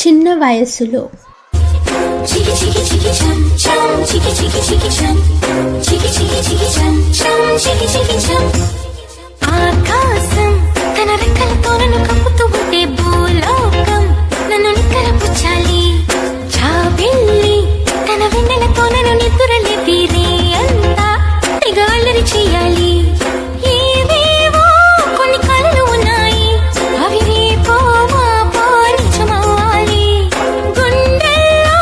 చిన్న వయసులో ఆకాశం తన రెక్కలతో నన్ను కప్పుతూ ఉంటే భూలోకం నన్ను నిక్కరపుచ్చాలి. జాబిల్లి తన వెన్నెలతో నన్ను నిద్రలేపి రే అంతా తెగ అల్లరి చేయాలి. ఏవేవో కొన్ని కలలు ఉన్నాయి, అవి రేపో మాపో నిజమవ్వాలి. గుండెల్లో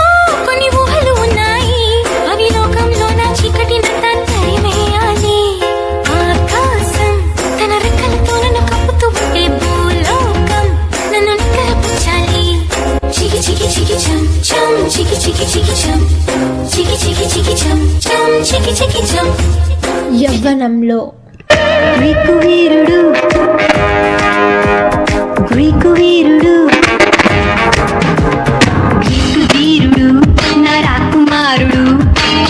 కొన్ని ఊహలు ఉన్నాయి, అవి లోకంలో నా చీకటినంత తరిమేయాలి. ఆకాశం తన రెక్కలతో నన్ను కప్పుతూ ఉంటే భూలోకం నన్ను నిక్కరపుచ్చాలి. చికి చికి చికి చం చం చికి చికి చికి చం చికి చికి చికి చం చం చికి చికి చం. యవ్వనంలో గ్రీకు వీరుడు గ్రీకు వీరుడు గ్రీకు వీరుడు నా రాకుమారుడు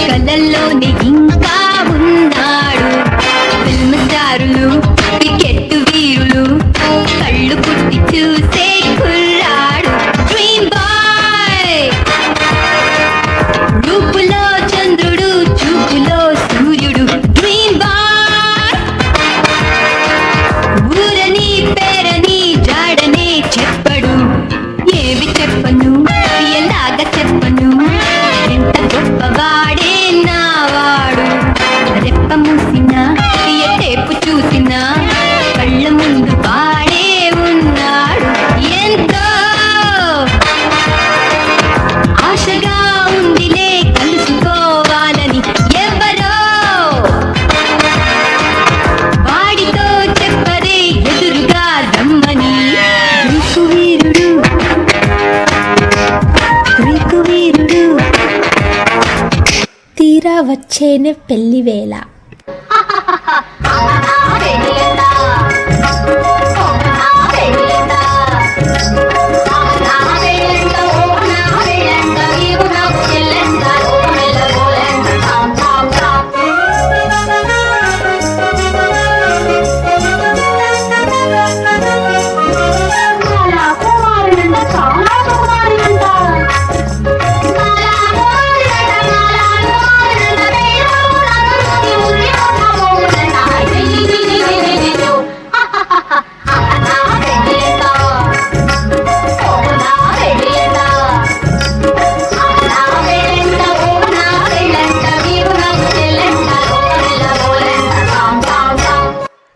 కళ్ళల్లోనే ఇంకా ఉన్నాడు. ఫిల్మ్ స్టారులు క్రికెట్ వీరులు కళ్ళు పుట్టి చూసే కుర్రాడు. డ్రీమ్ బాయ్ రూపులో చంద్రుడు చూపులో సూర్యుడు. డ్రీమ్ బాయ్ ఊరని పేరని జాడనే చెప్పడు. ఏవి చెప్పను ఎలాగ చెప్పను, ఎంత గొప్పవాడే నావాడు. రెప్ప మూసినా టేపు చూసినా కళ్ళ ముందు వాడే ఉన్నాడు. ఎంతో ఆశగా ఉందిలే కలుసుకోవాలని ఎవరో వాడితో చెప్పరే ఎదురుగా రమ్మని. గ్రీకు వీరుడు గ్రీకు వీరుడు. తీరా వచ్చేనే పెళ్లి వేళ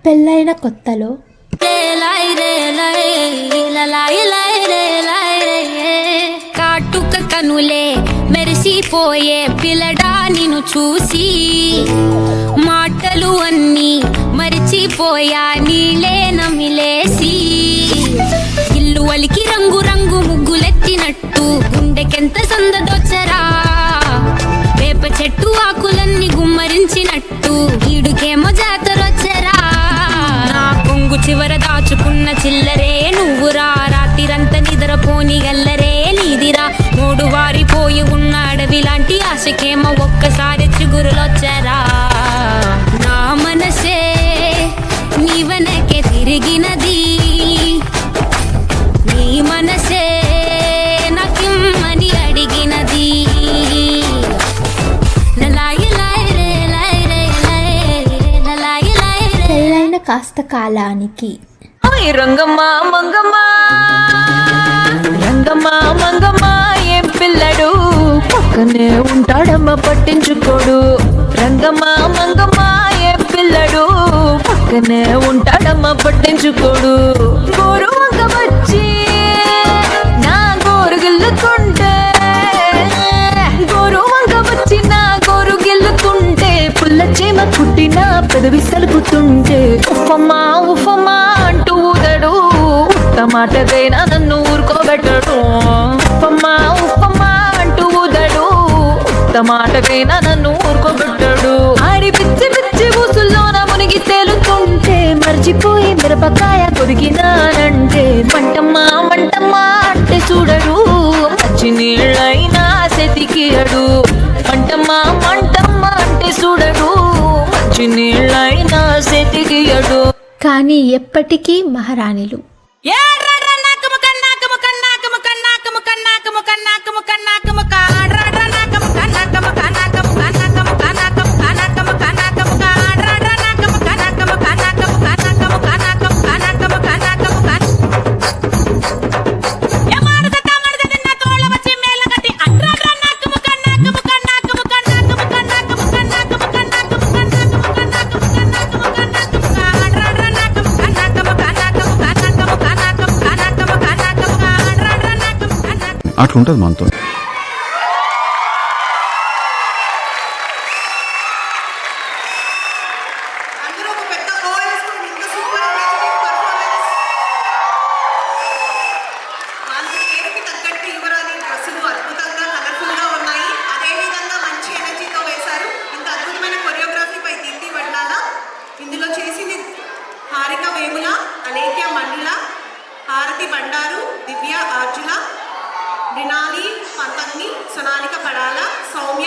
పెళ్ళైన కొత్తలో కాటుక కనులే మెరిసిపోయే పిల్లడా నిన్ను చూసి, మాటలు అన్నీ మరిచిపోయా నీళ్ళే నమిలేసి. ఇల్లు వలికి రంగు రంగు ముగ్గులెత్తినట్టు గుండెకెంత సందదొచ్చరా. వేప చెట్టు ఆకులన్నీ గుమ్మరించినట్టు ఈడుకేమో జాతరొచ్చరా. నా కొంగు చివర దాచుకున్న చిల్లరే నువ్వురా. రాత్రిరంతా నిద్రపోని గల్లరే నీదిరా. మూడు వారిపోయి ఉన్న అడవి లాంటి ఆశకేమో ఒక్కసారి చిగురులొచ్చరా. నా మనసే నీ వెనకే తిరిగినది, నీ మనసే నాకిమ్మని అడిగినది. పెళ్ళైన కాస్త కాలానికి రంగమ్మ మంగమ్మ రంగమ్మ మంగమ్మ ఏం పిల్లడు పక్కనే ఉంటాడమ్మ పట్టించుకోడు. రంగమ్మ మంగమ్మ ఏం పిల్లడు పక్కనే ఉంటాడమ్మ పట్టించుకోడు. గోరు వంక వచ్చి నా గోరు గిల్లుకుంటే, గోరు వంక వచ్చి నా గోరు గిల్లుకుంటే, పుల్ల చీమ కుట్టిన పెదవి సలుపుతుంటే ఉఫమ్మా ఉఫమ్మా అంటూ ఊదడు. టమాటదైనా నన్ను ఊరుకోబెట్టడు. ఉఫమ్మా ఉఫమ్మా అంటూ ఊదడు. టమాటకైనా నన్ను ఊరుకోబెట్టడు. ఆడి పిచ్చి పిచ్చి ఊసుల్లోన మునిగి తేలుతుంటే మర్చిపోయి మిరపకాయ కొరికినానంటే మంటమ్మా మంటమ్మా అంటే చూడడు. మంచి నీళ్ళైనా సెతికియడు. మంటమ్మా మంటమ్మా అంటే చూడడు. మంచి నీళ్ళైనా సెతికియడు. కానీ ఎప్పటికీ మహారాణిలు. ఏ రర్ర నాకము కన్నాకము కన్నాకము కన్నాకము కన్నా అట్లుంటుంది మనతో. అందరూ ఒక పెద్ద కోరస్ ఇంత సూపర్ ఎనర్జెటిక్ పర్ఫార్మెన్స్. వాళ్ళ పేరుకి తగ్గట్టు యువరాణి డ్రెస్సులు అద్భుతంగా కలర్ఫుల్ గా ఉన్నాయి. అదే విధంగా మంచి ఎనర్జీతో వేశారు. ఇంత అద్భుతమైన కొరియోగ్రఫీపై దీప్తి వడ్నాల. ఇందులో చేసింది హారిక వేముల, అలేఖ్య మండల, హారతి బండారు, దివ్య ఆర్జుల, మృణాలి పంతగ్ని, సొనాలిక పడాల, సౌమ్య